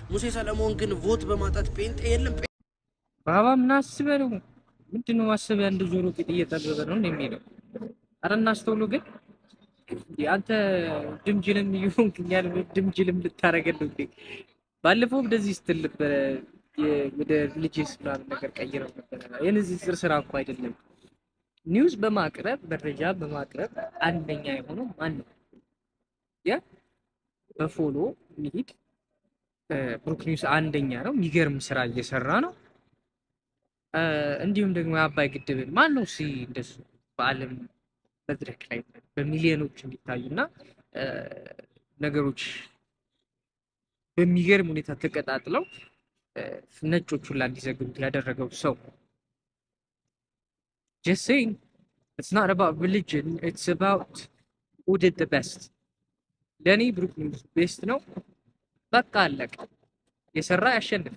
ሙሴ ሰለሞን ግን ቮት በማጣት ጴንጤ የለም። ባባ ምን አስበህ ነው? ምንድን ነው ማሰብ? አንድ ጆሮ ቂጥ እየጠበበ ነው የሚለው። ኧረ እናስተውሉ ግን አንተ ድምጅልም ይሁን እኛን ድምጅልም ልታረገን እንዴ? ባለፈው እንደዚህ ስትል ነበረ ወደ ልጅስ ምናምን ነገር ቀይረው ነበረ። የንጽጽር ስራ እኮ አይደለም። ኒውስ በማቅረብ መረጃ በማቅረብ አንደኛ የሆነው ማን ነው? በፎሎ ሚሄድ ብሩክ ኒውስ አንደኛ ነው። የሚገርም ስራ እየሰራ ነው። እንዲሁም ደግሞ የአባይ ግድብን ማን ነው እንደሱ በዓለም መድረክ ላይ በሚሊዮኖች እንዲታዩና ነገሮች በሚገርም ሁኔታ ተቀጣጥለው ነጮቹን ላይ እንዲዘግቡት ያደረገው ሰው just saying it's not about religion, it's about who did the best. ለኔ ብሩክ ኒውስ ቤስት ነው። በቃ አለቀ። የሰራ ያሸንፍ።